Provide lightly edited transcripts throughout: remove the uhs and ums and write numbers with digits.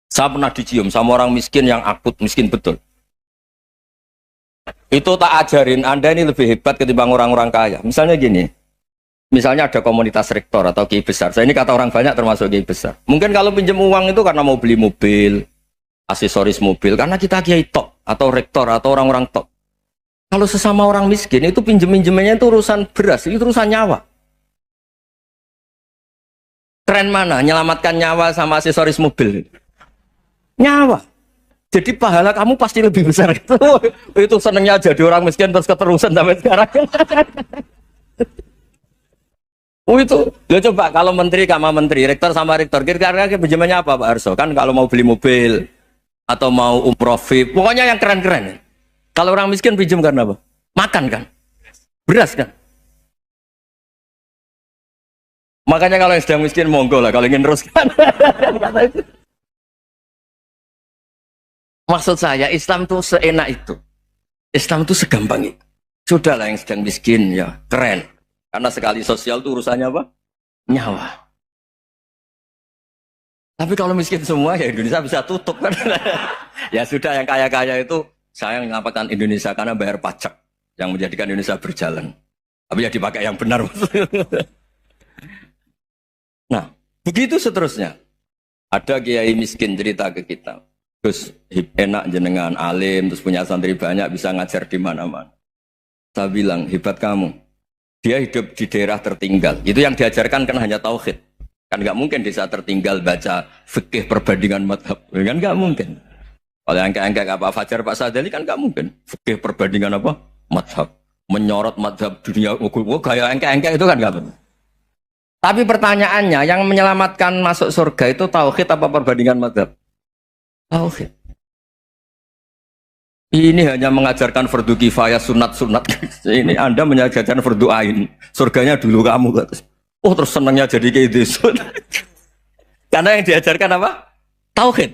Saya pernah dicium sama orang miskin yang akut, miskin betul. Itu tak ajarin, Anda ini lebih hebat ketimbang orang-orang kaya. Misalnya gini, misalnya ada komunitas rektor atau kiai besar. Saya ini kata orang banyak termasuk kiai besar. Mungkin kalau pinjam uang itu karena mau beli mobil, aksesoris mobil, karena kita kiai tok, atau rektor, atau orang-orang tok. Kalau sesama orang miskin itu pinjem-pinjemannya itu urusan beras, itu urusan nyawa. Tren mana? Menyelamatkan nyawa sama aksesoris mobil. Nyawa. Jadi pahala kamu pasti lebih besar itu. Itu senengnya jadi orang miskin terus keterusan sampai sekarang. Oh itu, ya coba kalau menteri sama menteri, rektor sama rektor, kira-kira pinjamannya apa Pak Arso? Kan kalau mau beli mobil atau mau umroh VIP, pokoknya yang keren-keren. Kalau orang miskin pinjam karena apa? Makan kan, beras kan. Makanya kalau yang sedang miskin monggo lah, kalau ingin teruskan. Maksud saya Islam tuh seenak itu, Islam tuh segampang itu. Sudahlah yang sedang miskin ya keren. Karena sekali sosial itu urusannya apa? Nyawa. Tapi kalau miskin semua ya Indonesia bisa tutup kan. Ya sudah yang kaya-kaya itu saya mengatakan Indonesia karena bayar pajak yang menjadikan Indonesia berjalan. Tapi ya dipakai yang benar. Nah, begitu seterusnya. Ada kiai miskin cerita ke kita. Terus enak jenengan alim, terus punya santri banyak, bisa ngajar di mana-mana. Saya bilang, hebat kamu. Dia hidup di daerah tertinggal. Itu yang diajarkan kan hanya tauhid. Kan nggak mungkin desa tertinggal baca fikih perbandingan madhab. Kan nggak mungkin. Kalau angka-angka Pak Fajar, Pak Sadali kan nggak mungkin. Fikih perbandingan apa? Madhab. Menyorot madhab dunia. Kayak angka-angka itu kan nggak mungkin. Tapi pertanyaannya, yang menyelamatkan masuk surga itu tauhid apa perbandingan madhab? Tauhid. Ini hanya mengajarkan fardu kifayah sunat-sunat. Ini Anda mengajarkan fardu ain. Surganya dulu kamu. Oh terus senangnya jadi kayak gitu. Karena yang diajarkan apa? Tauhid.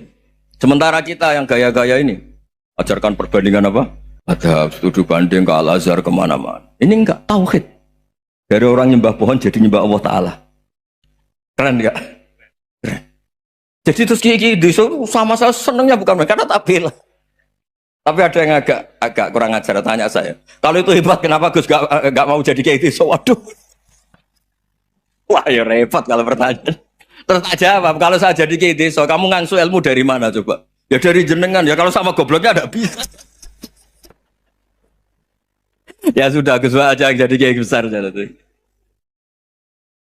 Sementara kita yang gaya-gaya ini ajarkan perbandingan apa? Ada studi banding ke Al-Azhar kemana-mana. Ini enggak tauhid. Dari orang nyembah pohon jadi nyembah Allah Ta'ala. Keren enggak? Keren. Jadi terus kiai desa sama saya senangnya bukan karena tak bela. Tapi ada yang agak kurang ajar tanya saya. Kalau itu hebat kenapa Gus gak mau jadi kiai desa? Waduh. Wah ya repot kalau pertanyaan. Terus tak jawab, kalau saya jadi kiai desa, kamu ngangsu ilmu dari mana coba? Ya dari jenengan, ya kalau sama gobloknya ada bisa. Ya sudah, Gus aja yang jadi kiai besar.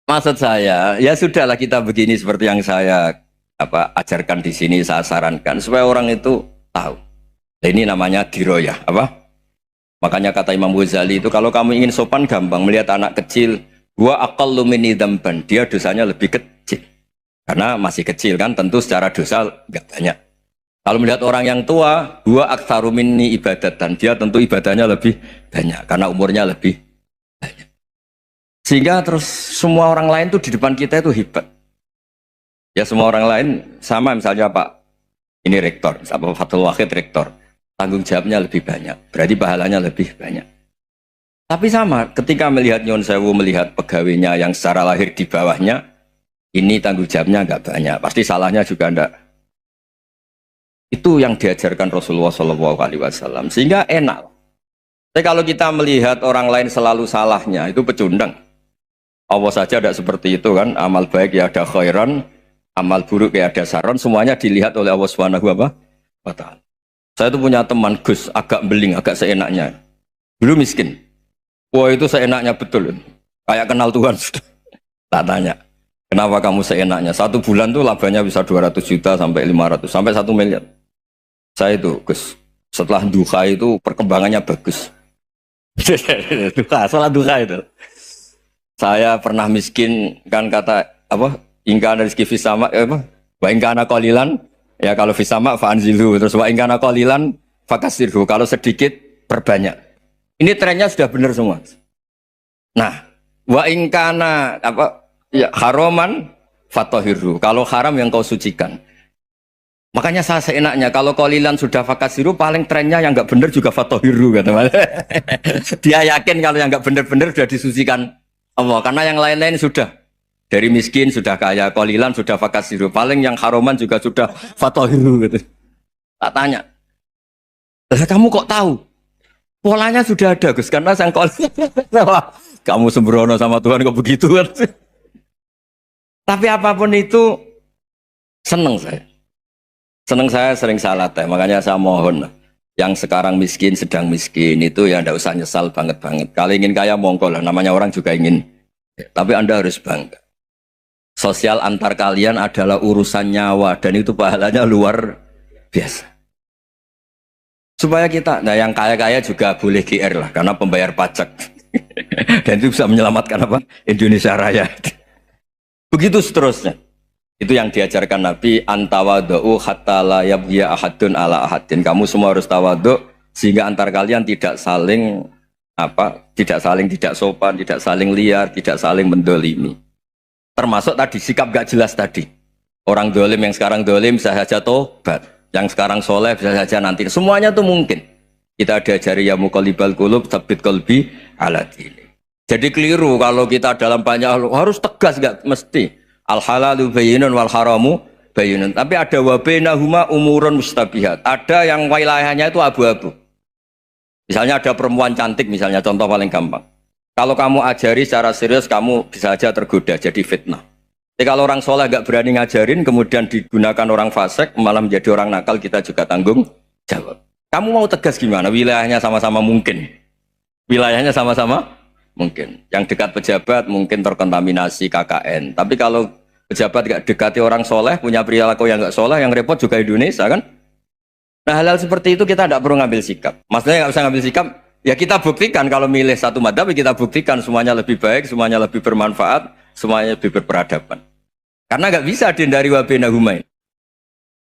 Maksud saya, ya sudahlah kita begini seperti yang saya ajarkan di sini, saya sarankan supaya orang itu tahu. Nah, ini namanya diroyah, apa? Makanya kata Imam Ghazali itu kalau kamu ingin sopan gampang melihat anak kecil, gua aqallu minni dzamban, dia dosanya lebih kecil. Karena masih kecil kan, tentu secara dosa enggak banyak. Kalau melihat orang yang tua, gua aktsaru minni ibadatan, dia tentu ibadahnya lebih banyak karena umurnya lebih banyak. Sehingga terus semua orang lain tuh di depan kita itu hebat. Ya semua orang lain sama misalnya Pak ini rektor, Pak Fathul Wahid rektor, tanggung jawabnya lebih banyak, berarti pahalanya lebih banyak. Tapi sama, ketika melihat Nyon Sewu melihat pegawainya yang secara lahir di bawahnya, ini tanggung jawabnya nggak banyak, pasti salahnya juga enggak. Itu yang diajarkan Rasulullah SAW, sehingga enak. Tapi kalau kita melihat orang lain selalu salahnya, itu pecundang. Allah saja tidak seperti itu kan, amal baik ya ada khairan, amal buruk ya ada saron, semuanya dilihat oleh Allah Subhanahu wa Ta'ala. Saya itu punya teman Gus, agak beling, agak seenaknya. Dulu miskin. Wah itu seenaknya betul. Kayak kenal Tuhan sudah. Tak tanya, kenapa kamu seenaknya? Satu bulan tuh labanya bisa 200 juta sampai 500, sampai 1 miliar. Saya itu Gus, setelah duha itu perkembangannya bagus. Duha, salah duha itu. Saya pernah miskin kan kata apa? Ingkana rizki fisama apa? Wa ingkana qalilan ya kalau fisama fa'anzilhu terus wa ingkana qalilan fakasirhu kalau sedikit perbanyak. Ini trennya sudah benar semua. Nah, wa ingkana apa ya haraman fatahirhu kalau haram yang kau sucikan. Makanya saya seenaknya kalau qalilan sudah fakasiru paling trennya yang enggak benar juga fatahirhu kata Mas. Dia yakin kalau yang enggak benar-benar sudah disucikan Allah karena yang lain-lain sudah Dari miskin sudah kaya, qalilan sudah fakasiru. Paling yang haroman juga sudah fatohiru gitu. Tak tanya, lah kamu kok tahu? Polanya sudah ada Gus, karena sang kamu sembrono sama Tuhan kok begitu kan? Tapi apapun itu seneng saya. Seneng saya sering salah teh, makanya saya mohon yang sekarang miskin sedang miskin itu ya ndak usah nyesal banget-banget. Kalau ingin kaya monggo lah, namanya orang juga ingin. Tapi Anda harus bangga. Sosial antar kalian adalah urusan nyawa dan itu pahalanya luar biasa. Supaya kita, nah yang kaya-kaya juga boleh GR lah, karena pembayar pajak. Dan itu bisa menyelamatkan apa? Indonesia Raya. Begitu seterusnya. Itu yang diajarkan Nabi, antawadhu hatta la yabghiya ahadun ala ahadin. Kamu semua harus tawadhu sehingga antar kalian tidak saling tidak sopan, tidak saling liar, tidak saling mendolimi. Termasuk tadi sikap gak jelas tadi. Orang dolim yang sekarang dolim bisa saja tobat, yang sekarang soleh bisa saja nanti. Semuanya itu mungkin. Kita diajari ya muqallibal qulub tsabbit qalbi ala dini. Jadi keliru kalau kita dalam banyak harus tegas, gak mesti. Al halalu bayyinun wal haramu bayyinun. Tapi ada wa bainahuma umurun mustabihat. Ada yang wilayahnya itu abu-abu. Misalnya ada perempuan cantik, misalnya contoh paling gampang. Kalau kamu ajari secara serius, kamu bisa saja tergoda jadi fitnah. Tapi kalau orang soleh gak berani ngajarin, kemudian digunakan orang fasik, malah menjadi orang nakal, kita juga tanggung jawab. Kamu mau tegas gimana? Wilayahnya sama-sama mungkin. Wilayahnya sama-sama mungkin. Yang dekat pejabat mungkin terkontaminasi KKN. Tapi kalau pejabat gak dekati orang soleh, punya perilaku yang gak soleh, yang repot juga Indonesia kan? Nah hal-hal seperti itu kita tidak perlu ngambil sikap. Maksudnya nggak usah ngambil sikap, ya kita buktikan kalau milih satu madhab, kita buktikan semuanya lebih baik, semuanya lebih bermanfaat, semuanya lebih berperadaban. Karena nggak bisa dihindari wa bainahuma.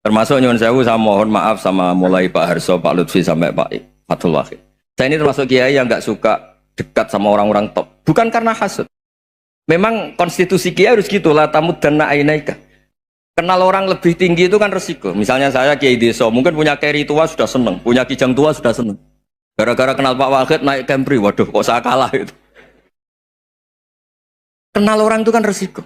Termasuk nyuwun sewu, saya mohon maaf sama mulai Pak Harso, Pak Lutfi sampai Pak Fathul Wahid. Saya ini termasuk kiai yang nggak suka dekat sama orang-orang top. Bukan karena hasud. Memang konstitusi kiai harus gitu, la tamuddanna ainaika. Kenal orang lebih tinggi itu kan resiko. Misalnya saya kiai desa, mungkin punya keri tua sudah seneng, punya kijang tua sudah seneng. Gara-gara kenal Pak Wahid naik Kempri, waduh kok saya kalah itu. Kenal orang itu kan resiko.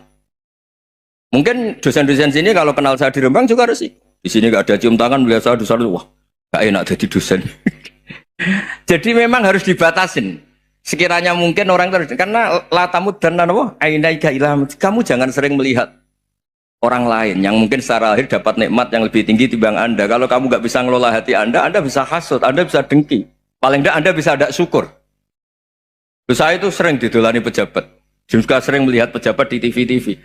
Mungkin dosen-dosen sini kalau kenal saya di Rembang juga resiko. Di sini gak ada cium tangan, melihat saya dosen, wah gak enak jadi dosen. Jadi memang harus dibatasin. Sekiranya mungkin orang terus, karena latamud dan nanawa, ainaika ilham. Kamu jangan sering melihat orang lain yang mungkin secara lahir dapat nikmat yang lebih tinggi timbang Anda. Kalau kamu nggak bisa ngelola hati Anda bisa hasut, Anda bisa dengki. Paling tidak Anda bisa ada syukur. Saya itu sering didolani pejabat. Juga sering melihat pejabat di TV-TV.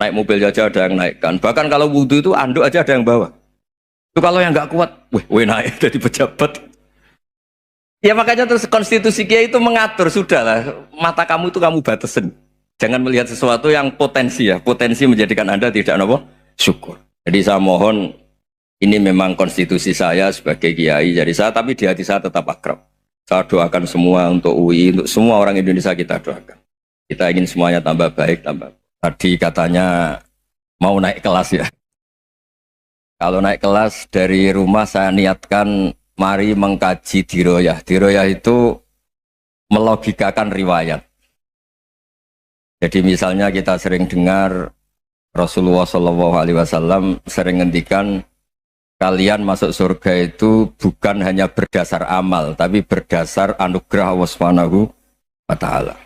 Naik mobil aja ada yang naikkan. Bahkan kalau wudhu itu anduk aja ada yang bawa. Itu kalau yang nggak kuat, weh naik jadi pejabat. Ya makanya terus konstitusi kiai itu mengatur, sudahlah, mata kamu itu kamu batasin. Jangan melihat sesuatu yang potensi ya, potensi menjadikan Anda tidak apa? Syukur. Jadi saya mohon, ini memang konstitusi saya sebagai kiai, jadi saya, tapi di hati saya tetap akrab. Saya doakan semua untuk UI, untuk semua orang Indonesia kita doakan. Kita ingin semuanya tambah baik, tambah. Tadi katanya mau naik kelas ya. Kalau naik kelas dari rumah saya niatkan mari mengkaji diroyah. Diroyah itu melogikakan riwayat. Jadi misalnya kita sering dengar Rasulullah SAW sering ngendikan kalian masuk surga itu bukan hanya berdasar amal, tapi berdasar anugerah Allah Subhanahu wa Ta'ala.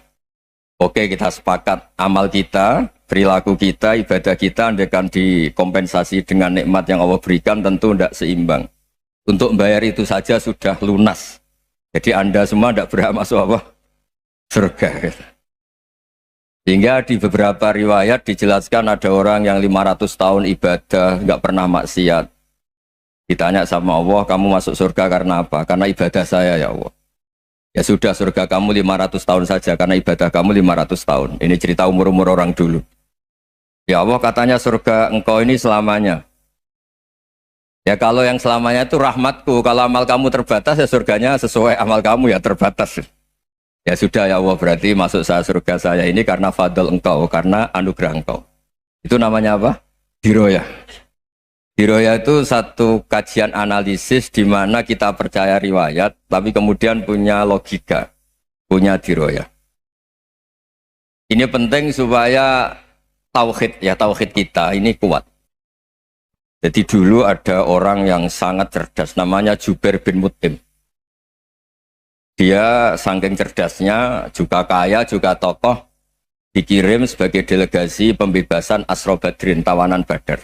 Oke, kita sepakat amal kita, perilaku kita, ibadah kita andaikan dikompensasi dengan nikmat yang Allah berikan tentu tidak seimbang. Untuk membayar itu saja sudah lunas. Jadi Anda semua tidak berhak masuk apa? Surga. Sehingga di beberapa riwayat dijelaskan ada orang yang 500 tahun ibadah, nggak pernah maksiat. Ditanya sama Allah, kamu masuk surga karena apa? Karena ibadah saya ya Allah. Ya sudah, surga kamu 500 tahun saja, karena ibadah kamu 500 tahun. Ini cerita umur-umur orang dulu. Ya Allah katanya surga engkau ini selamanya. Ya kalau yang selamanya itu rahmatku, kalau amal kamu terbatas ya surganya sesuai amal kamu ya terbatas. Ya sudah ya Allah, berarti masuk saya surga saya ini karena fadl engkau, karena anugerah engkau. Itu namanya apa? Diroyah. Diroyah itu satu kajian analisis di mana kita percaya riwayat, tapi kemudian punya logika, punya diroyah. Ini penting supaya tauhid kita ini kuat. Jadi dulu ada orang yang sangat cerdas, namanya Jubair bin Mut'im. Dia saking cerdasnya, juga kaya, juga tokoh, dikirim sebagai delegasi pembebasan Asra Badrin, tawanan Badar.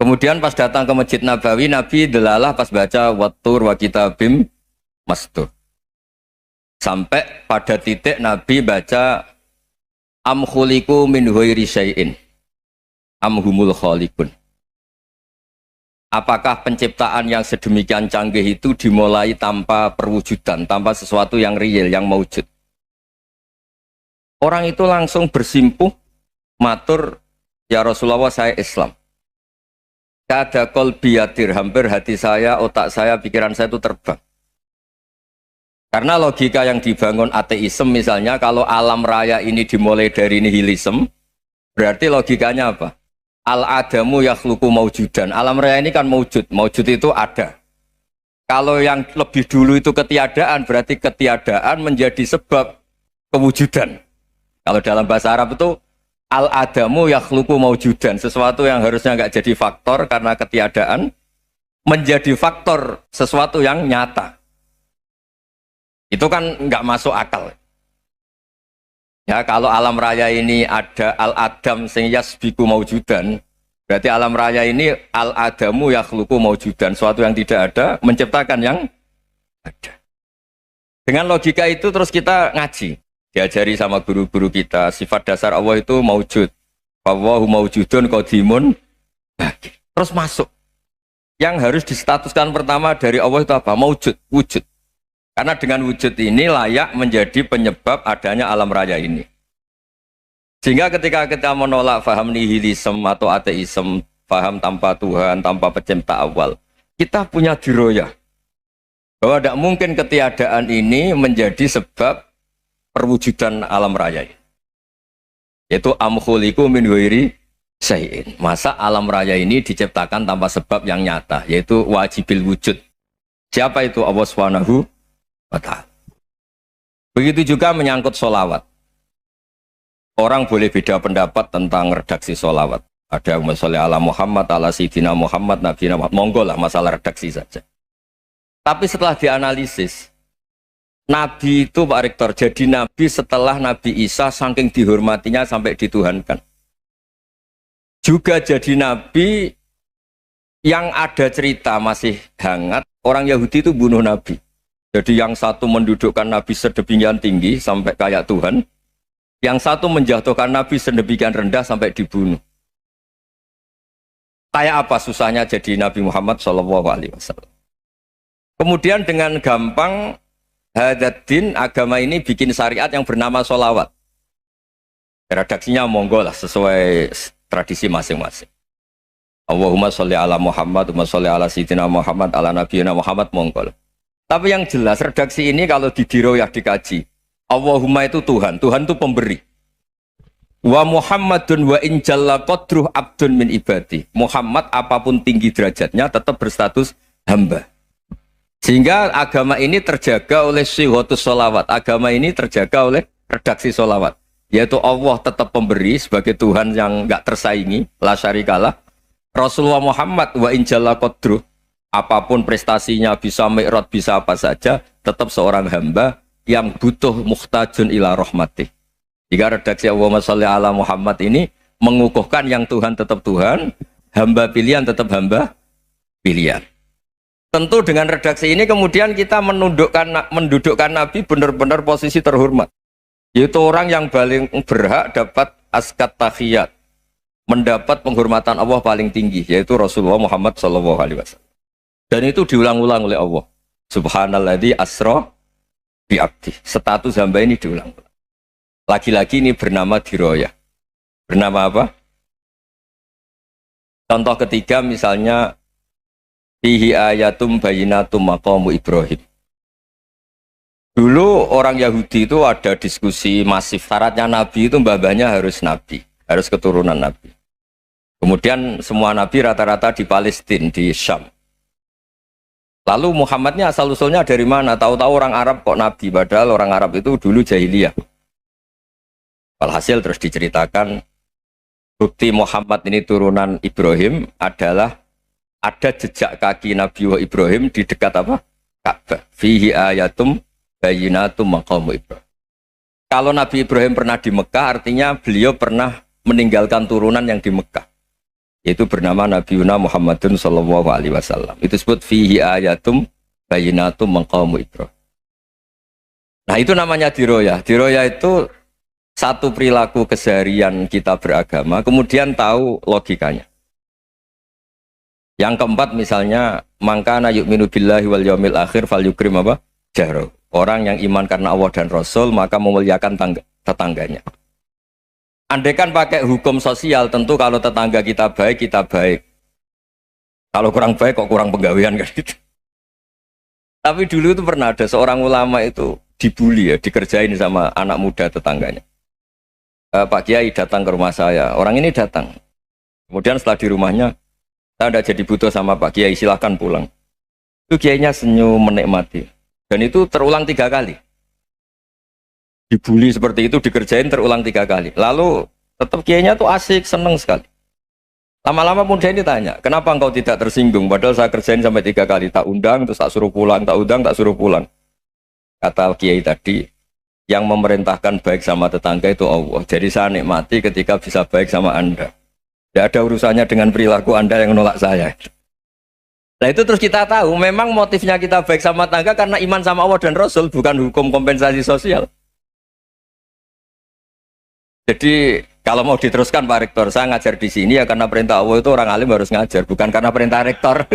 Kemudian pas datang ke Masjid Nabawi, Nabi delalah pas baca Wattur wa kitabim mastur. Sampai pada titik Nabi baca Am khuliqu min ghairi syai'in am humul khaliqun. Apakah penciptaan yang sedemikian canggih itu dimulai tanpa perwujudan, tanpa sesuatu yang real, yang maujud? Orang itu langsung bersimpuh, matur, ya Rasulullah saya Islam. Kada qalbi yatir, hampir hati saya, otak saya, pikiran saya itu terbang. Karena logika yang dibangun ateisme misalnya, kalau alam raya ini dimulai dari nihilisme, berarti logikanya apa? Al-adamu yakhluqu maujudan. Alam raya ini kan maujud, maujud itu ada. Kalau yang lebih dulu itu ketiadaan, berarti ketiadaan menjadi sebab kewujudan. Kalau dalam bahasa Arab itu al-adamu yakhluqu maujudan, sesuatu yang harusnya nggak jadi faktor karena ketiadaan menjadi faktor sesuatu yang nyata. Itu kan nggak masuk akal. Ya, kalau alam raya ini ada al-adam sing yasbiku maujudan, berarti alam raya ini al-adamu yakhluqu maujudan, sesuatu yang tidak ada menciptakan yang ada. Dengan logika itu terus kita ngaji. Diajari sama guru-guru kita, sifat dasar Allah itu maujud. Wallahu maujudun qadimun. Terus masuk. Yang harus distatuskan pertama dari Allah itu apa? Maujud, wujud. Karena dengan wujud ini layak menjadi penyebab adanya alam raya ini. Sehingga ketika kita menolak faham nihilisme atau ateisme, faham tanpa Tuhan, tanpa pencipta awal, kita punya diroyah. Bahwa tidak mungkin ketiadaan ini menjadi sebab perwujudan alam raya ini. Yaitu am khuliqu min ghairi syai'in. Masa alam raya ini diciptakan tanpa sebab yang nyata, yaitu wajibil wujud. Siapa itu? Allah Subhanahu wa ta'ala. Begitu juga menyangkut sholawat. Orang boleh beda pendapat tentang redaksi sholawat. Ada yang sholli ala Muhammad, ala Sayyidina Muhammad, Nabi Muhammad. Monggo lah, masalah redaksi saja. Tapi setelah dianalisis, Nabi itu Pak Rektor, jadi Nabi setelah Nabi Isa saking dihormatinya sampai dituhankan. Juga jadi Nabi yang ada cerita masih hangat, orang Yahudi itu bunuh Nabi. Jadi yang satu mendudukkan Nabi sedemikian tinggi sampai kayak Tuhan, yang satu menjatuhkan Nabi sedemikian rendah sampai dibunuh. Kayak apa susahnya jadi Nabi Muhammad SAW. Kemudian dengan gampang Hadaddin agama ini bikin syariat yang bernama sholawat. Redaksinya monggo lah sesuai tradisi masing-masing. Allahumma sholli ala Muhammad, Allahumma sholli ala Sayyidina Muhammad, ala Nabiyina Muhammad, monggo lah. Tapi yang jelas redaksi ini kalau didiroyah dikaji, Allahumma itu Tuhan, Tuhan itu pemberi. Wa Muhammadun wa injalla qadruh abdun min ibadi. Muhammad apapun tinggi derajatnya tetap berstatus hamba. Sehingga agama ini terjaga oleh syihotus sholawat. Agama ini terjaga oleh redaksi sholawat. Yaitu Allah tetap pemberi sebagai Tuhan yang enggak tersaingi, la syarikalah. Rasulullah Muhammad wa injalla qadruh, apapun prestasinya, bisa mi'raj, bisa apa saja, tetap seorang hamba yang butuh muhtajun ila rahmatih. Jika redaksi Allahumma sholli ala Muhammad ini mengukuhkan yang Tuhan tetap Tuhan, hamba pilihan tetap hamba pilihan. Tentu dengan redaksi ini kemudian kita mendudukkan Nabi benar-benar posisi terhormat. Yaitu orang yang paling berhak dapat askat tahiyat, mendapat penghormatan Allah paling tinggi, yaitu Rasulullah Muhammad SAW. Dan itu diulang-ulang oleh Allah. Subhanalladzi asra bi'abdi. Status hamba ini diulang-ulang. Lagi-lagi ini bernama diroyah. Bernama apa? Contoh ketiga misalnya fihi ayatum bayinatum maqamu Ibrahim. Dulu orang Yahudi itu ada diskusi masif. Syaratnya Nabi itu mbah-mbahnya harus Nabi. Harus keturunan Nabi. Kemudian semua Nabi rata-rata di Palestina, di Syam. Lalu Muhammadnya asal-usulnya dari mana? Tahu-tahu orang Arab kok Nabi. Padahal orang Arab itu dulu jahiliyah. Walhasil terus diceritakan bukti Muhammad ini turunan Ibrahim adalah ada jejak kaki Nabi Ibrahim di dekat apa? Ka'bah. Fihi ayatum bayyinatum maqamu Ibrahim. Kalau Nabi Ibrahim pernah di Mekah, artinya beliau pernah meninggalkan turunan yang di Mekah. Yaitu bernama Nabiuna Muhammadun sallallahu alaihi wasallam. Itu disebut fihi ayatum bayyinatum maqamu Ibrahim. Nah, itu namanya diroyah. Diroyah itu satu perilaku keseharian kita beragama, kemudian tahu logikanya. Yang keempat misalnya, mangkana yu'minu billahi wal yaumil akhir fal yukrim apa? Jaro. Orang yang iman karena Allah dan Rasul, maka memuliakan tetangganya. Andaikan pakai hukum sosial, tentu kalau tetangga kita baik, kita baik. Kalau kurang baik, kok kurang penggawean kan gitu. Tapi dulu itu pernah ada seorang ulama itu dibully ya, dikerjain sama anak muda tetangganya. Pak Kiai datang ke rumah saya, orang ini datang. Kemudian setelah di rumahnya, saya tidak jadi butuh sama Pak Kiai, silahkan pulang. Itu Kiainya senyum menikmati. Dan itu terulang 3 kali. Dibully seperti itu, dikerjain terulang 3 kali. Lalu tetap Kiainya tuh asik, seneng sekali. Lama-lama muda ini tanya, kenapa engkau tidak tersinggung? Padahal saya kerjain sampai 3 kali, tak undang, terus tak suruh pulang, tak undang, tak suruh pulang. Kata Kiai tadi, yang memerintahkan baik sama tetangga itu Allah. Jadi saya nikmati ketika bisa baik sama Anda. Tidak ada urusannya dengan perilaku Anda yang menolak saya. Nah itu terus kita tahu, memang motifnya kita baik sama tetangga karena iman sama Allah dan Rasul, bukan hukum kompensasi sosial. Jadi kalau mau diteruskan Pak Rektor, saya ngajar di sini ya karena perintah Allah itu orang alim harus ngajar, bukan karena perintah Rektor.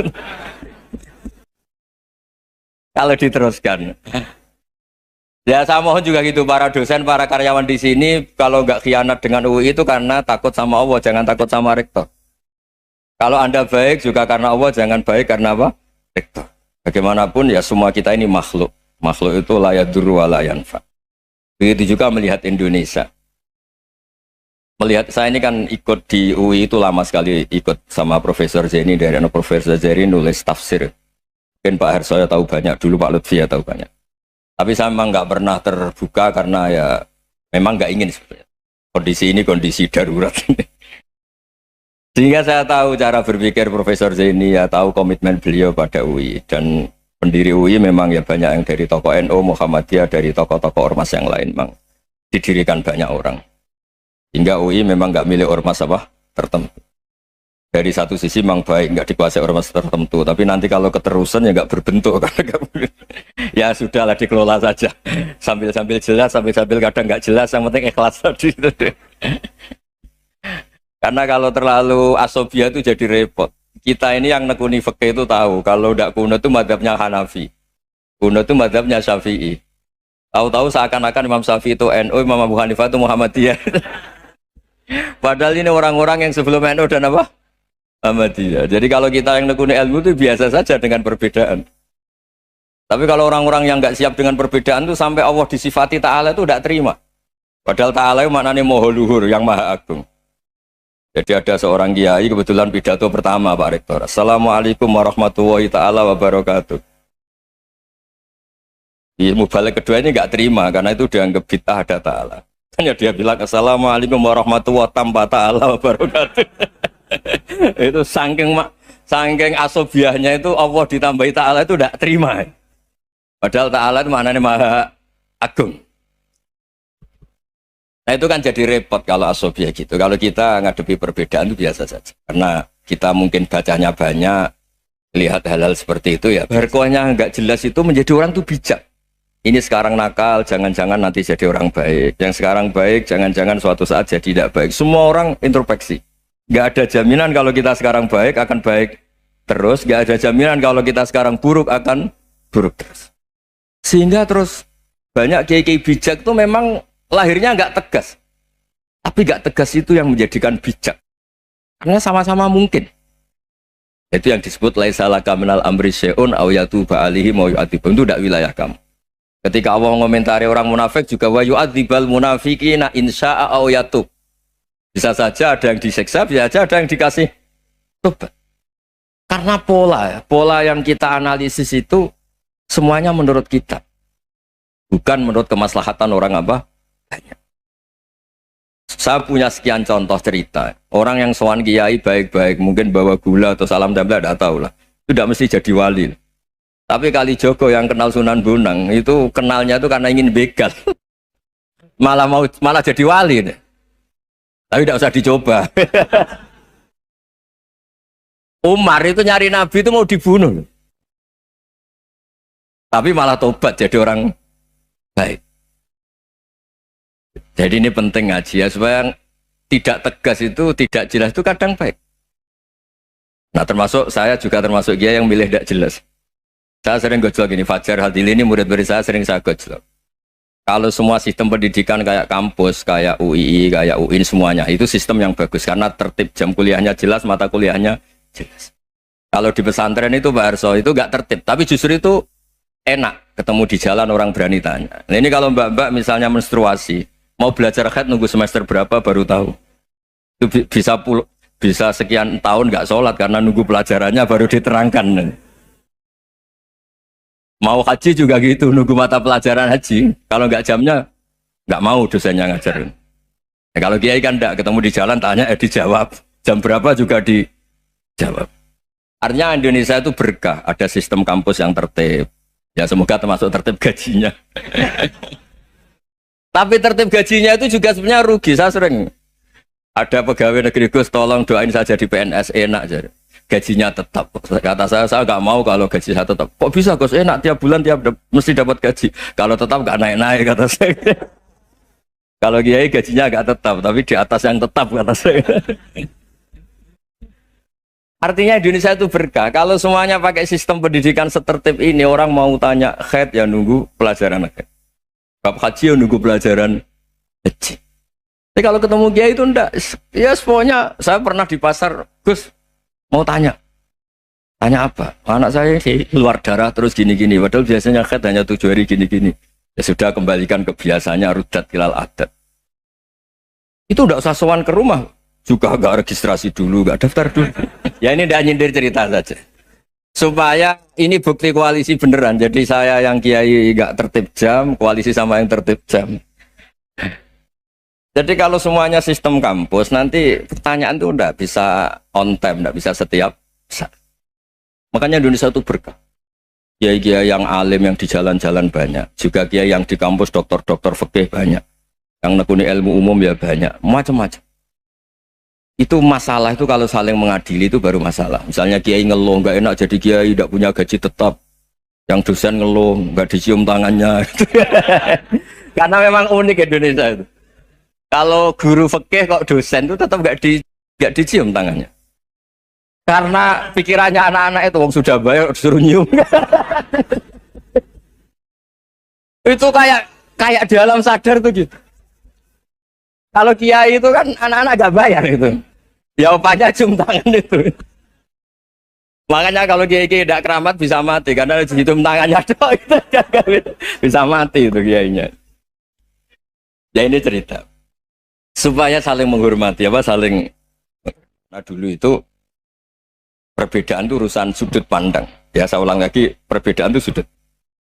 Kalau diteruskan. Ya saya mohon juga gitu para dosen, para karyawan di sini kalau nggak khianat dengan UI itu karena takut sama Allah, jangan takut sama rektor. Kalau Anda baik juga karena Allah, jangan baik karena apa? Rektor. Bagaimanapun ya semua kita ini makhluk. Makhluk itu la yadurru wa la yanfa. Begitu juga melihat Indonesia. Melihat saya ini kan ikut di UI itu lama sekali, ikut sama Profesor Zeni, dari Profesor Zeni nulis tafsir. Mungkin Pak Hersoyo tahu banyak, dulu Pak Lutfi ya tahu banyak. Tapi saya memang nggak pernah terbuka karena ya memang nggak ingin sebenarnya. Kondisi ini kondisi darurat. Sehingga saya tahu cara berpikir Profesor Zeni, ya tahu komitmen beliau pada UI. Dan pendiri UI memang ya banyak yang dari tokoh NU, Muhammadiyah, dari tokoh-tokoh ormas yang lain memang didirikan banyak orang. Hingga UI memang nggak milik ormas apa tertentu. Dari satu sisi memang baik, nggak dikuasai ormas tertentu, tapi nanti kalau keterusan ya nggak berbentuk. Ya sudahlah dikelola saja, sambil-sambil jelas, sambil-sambil kadang nggak jelas, yang penting ikhlas tadi. Karena kalau terlalu asobia itu jadi repot. Kita ini yang nekuni fikih itu tahu, kalau tidak kuno itu madhabnya Hanafi, kuno itu madhabnya Syafi'i. Tahu-tahu seakan-akan Imam Syafi'i itu NU, Imam Abu Hanifah itu Muhammadiyah. Padahal ini orang-orang yang sebelum NU dan apa? Muhammadiyah. Jadi kalau kita yang nekuni ilmu itu biasa saja dengan perbedaan. Tapi kalau orang-orang yang nggak siap dengan perbedaan itu sampai Allah disifati Ta'ala itu tidak terima. Padahal Ta'ala itu maknanya Maha Luhur, yang Maha Agung. Jadi ada seorang kiai kebetulan pidato pertama Pak Rektor. Assalamualaikum warahmatullahi ta'ala wabarakatuh. Di mubalik kedua ini nggak terima karena itu dianggap bid'ah ada Ta'ala. Hanya dia bilang Assalamualaikum warahmatullahi ta'ala wabarakatuh. Itu saking asobiahnya itu Allah ditambahi Ta'ala itu tidak terima. Padahal Ta'ala itu maknanya Maha Agung. Nah itu kan jadi repot kalau asobiah gitu. Kalau kita ngadepi perbedaan itu biasa saja. Karena kita mungkin bacanya banyak, lihat hal-hal seperti itu ya. Berkohnya nggak jelas itu menjadi orang tuh bijak. Ini sekarang nakal, jangan-jangan nanti jadi orang baik. Yang sekarang baik, jangan-jangan suatu saat jadi tidak baik. Semua orang introspeksi. Nggak ada jaminan kalau kita sekarang baik akan baik terus. Nggak ada jaminan kalau kita sekarang buruk akan buruk terus. Sehingga terus banyak kiai-kiai bijak itu memang lahirnya nggak tegas. Tapi nggak tegas itu yang menjadikan bijak. Karena sama-sama mungkin. Itu yang disebut laisa laka minal amri syai'un aw yatuba alaihim wa yu'adzibum. Itu tidak wilayah kamu. Ketika Allah mengomentari orang munafik juga wa yu'adzibal munafiqina insya'a aw yatub. Bisa saja ada yang disiksa, bisa saja ada yang dikasih tobat. Karena pola yang kita analisis itu semuanya menurut kita. Bukan menurut kemaslahatan orang apa? Banyak. Saya punya sekian contoh cerita. Orang yang sowan kiai baik-baik, mungkin bawa gula atau salam tempel, tidak tahu lah. Itu tidak mesti jadi wali. Tapi Kali Jogo yang kenal Sunan Bonang itu kenalnya itu karena ingin begal. Malah jadi wali. Nih. Tapi tidak usah dicoba. Umar itu nyari Nabi itu mau dibunuh. Tapi malah tobat jadi orang baik. Jadi ini penting ngaji ya supaya tidak tegas itu, tidak jelas itu kadang baik. Nah termasuk saya juga termasuk dia yang milih tidak jelas. Saya sering gojlok ini, Fajar Hadili ini murid-murid saya sering saya gojlok. Kalau semua sistem pendidikan kayak kampus, kayak UII, kayak UIN semuanya, itu sistem yang bagus karena tertib jam kuliahnya jelas, mata kuliahnya jelas. Kalau di pesantren itu Pak Arso itu nggak tertib, tapi justru itu enak ketemu di jalan orang berani tanya. Nah ini kalau mbak-mbak misalnya menstruasi, mau belajar haid nunggu semester berapa baru tahu. Itu bisa sekian tahun nggak sholat karena nunggu pelajarannya baru diterangkan. Mau haji juga gitu, nunggu mata pelajaran haji. Kalau nggak jamnya, nggak mau dosennya ngajarin. Nah, kalau kiai kan nggak ketemu di jalan, tanya dijawab. Jam berapa juga dijawab. Artinya Indonesia itu berkah, ada sistem kampus yang tertib. Ya semoga termasuk tertib gajinya. Tapi tertib gajinya itu juga sebenarnya rugi. Saya sering ada pegawai negeri Gus, tolong doain saja di PNS enak jadi. Gajinya tetap. Kata saya nggak mau kalau gaji saya tetap. Kok bisa Gus enak tiap bulan mesti dapat gaji. Kalau tetap nggak naik-naik kata saya. Kalau kiai gajinya nggak tetap, tapi di atas yang tetap kata saya. Artinya Indonesia itu berkah. Kalau semuanya pakai sistem pendidikan setertib ini, orang mau tanya haid ya nunggu pelajaran haid. Bab haji ya nunggu pelajaran haji. Tapi kalau ketemu kiai itu enggak. Ya semuanya saya pernah di pasar, Gus mau tanya apa? Anak saya sih keluar darah terus gini-gini. Padahal biasanya haid hanya 7 hari gini-gini. Ya sudah kembalikan ke biasanya rudat ilal adat. Itu enggak usah sowan ke rumah. Juga enggak registrasi dulu, enggak daftar dulu. Ya ini enggak nyindir cerita saja. Supaya ini bukti koalisi beneran. Jadi saya yang kiai enggak tertib jam, koalisi sama yang tertib jam. Jadi kalau semuanya sistem kampus, nanti pertanyaan itu enggak bisa on time, enggak bisa setiap saat. Makanya Indonesia itu berkah. Kiai-kiai yang alim yang di jalan-jalan banyak. Juga kiai yang di kampus dokter-dokter fikih banyak. Yang nekuni ilmu umum ya banyak. Macam-macam. Itu masalah itu kalau saling mengadili itu baru masalah. Misalnya kiai ngeluh, enggak enak jadi kiai, enggak punya gaji tetap. Yang dosen ngeluh, enggak dicium tangannya. Karena memang unik Indonesia itu. Kalau guru fikih kok dosen itu tetap nggak dicium tangannya. Karena pikirannya anak-anak itu wong sudah bayar disuruh nyium. Itu kayak di alam sadar tuh gitu. Kalau kiai itu kan anak-anak gak bayar itu. Ya opanya cium tangan itu. Makanya kalau kiai tidak keramat bisa mati karena cium tangannya doang itu bisa mati itu kiainya. Ya ini cerita. Supaya saling menghormati saling. Nah dulu itu perbedaan itu urusan sudut pandang. Ya saya ulang lagi, perbedaan itu sudut.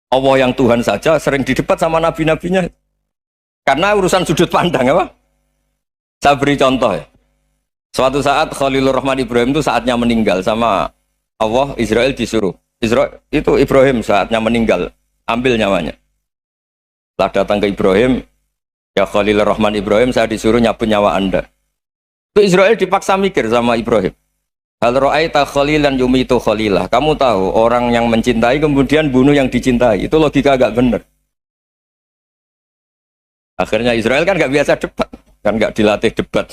Allah yang Tuhan saja sering didebat sama nabi-nabinya. Karena urusan sudut pandang apa? Saya beri contoh ya. Suatu saat Khalilur Rahman Ibrahim itu saatnya meninggal sama Allah, Israel disuruh. Itu Ibrahim saatnya meninggal, ambil nyawanya. Setelah datang ke Ibrahim, ya Khalilur Rahman Ibrahim, saya disuruh nyabut nyawa Anda. Itu Israel dipaksa mikir sama Ibrahim. Hal ra'aita khalilan yumitu khalilah. Kamu tahu orang yang mencintai kemudian bunuh yang dicintai. Itu logika agak benar. Akhirnya Israel kan nggak biasa debat, kan nggak dilatih debat,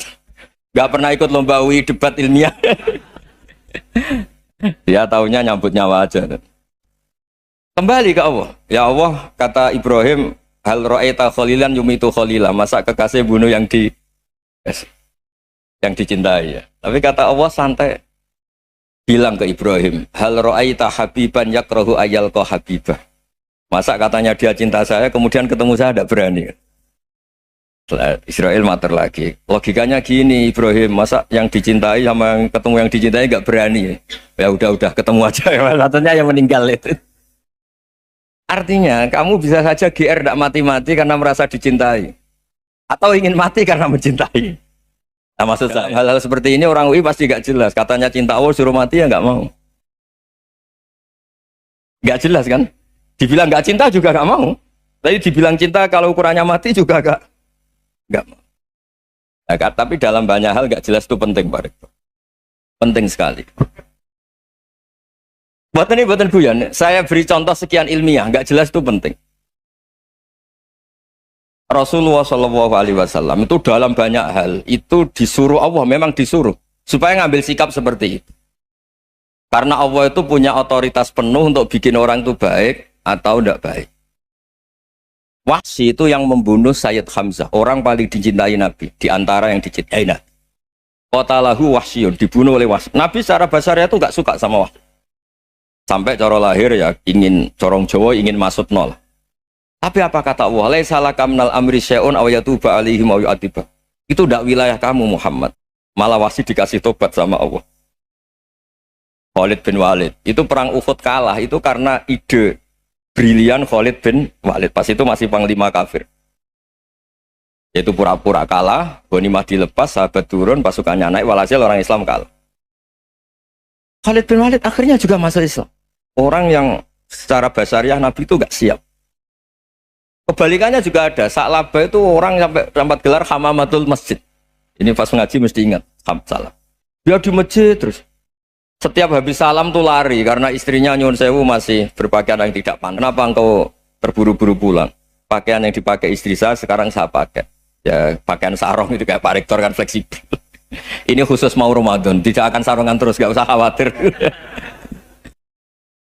nggak pernah ikut lomba UI debat ilmiah. Dia taunya nyambut nyawa aja. Kembali ke Allah. Ya Allah, kata Ibrahim, hal ra'aita khalilan yumitu khalilah. Masa kekasih bunuh yang dicintai ya. Tapi kata Allah santai. Bilang ke Ibrahim, hal ra'aita habiban yakrahu ayyalqa habibah. Masa katanya dia cinta saya, kemudian ketemu saya tidak berani. Israel mater lagi. Logikanya gini Ibrahim, masa yang dicintai sama yang ketemu yang dicintai nggak berani? Ya udah ketemu aja. Satunya yang meninggal itu. Artinya kamu bisa saja GR tidak mati-mati karena merasa dicintai. atau ingin mati karena mencintai. Nah, maksud saya hal-hal seperti ini orang UI pasti gak jelas. Katanya cinta Allah suruh mati ya nggak mau. Gak jelas kan? Dibilang gak cinta juga gak mau. Tapi dibilang cinta kalau ukurannya mati juga gak mau. Nah, tapi dalam banyak hal gak jelas itu penting, Pak Rektor. Penting sekali. Buatan guyon. Saya beri contoh sekian ilmiah, gak jelas itu penting. Rasulullah Shallallahu Alaihi Wasallam itu dalam banyak hal itu disuruh Allah, memang disuruh supaya ngambil sikap seperti itu. Karena Allah itu punya otoritas penuh untuk bikin orang itu baik atau tidak baik. Wahsy itu yang membunuh Sayyid Hamzah, orang paling dicintai Nabi, di antara yang dicintai Nabi. Qatalahu Wahsyun, dibunuh oleh Wahsy. Nabi secara basarnya itu nggak suka sama Wahsy. Sampai cara lahir ya ingin corong Jawa ingin masuk nol. Tapi apa kata Allah? Laisa laka minal amri syai'un aw yatuba alaihim aw yu'adziba. Itu tidak wilayah kamu Muhammad. Malah Wahsy dikasih tobat sama Allah. Khalid bin Walid. Itu perang Uhud kalah itu karena ide brilian Khalid bin Walid. Pas itu masih panglima kafir. Yaitu pura-pura kalah, ghanimah dilepas, sahabat turun, pasukannya naik, walhasil orang Islam kalah. Khalid bin Walid akhirnya juga masuk Islam. Orang yang secara basariah Nabi itu gak siap. Kebalikannya juga ada. Sa'labah itu orang sampai dapat gelar Hamamatul Masjid. Ini pas ngaji mesti ingat. Salam. Dia di masjid terus. Setiap habis salam tuh lari karena istrinya nyuwun sewu masih berpakaian yang tidak pantas. Kenapa engkau terburu-buru pulang? Pakaian yang dipakai istri saya sekarang saya pakai. Ya pakaian sarung itu kayak Pak Rektor kan fleksibel. Ini khusus mau Ramadan, tidak akan sarungan terus, gak usah khawatir.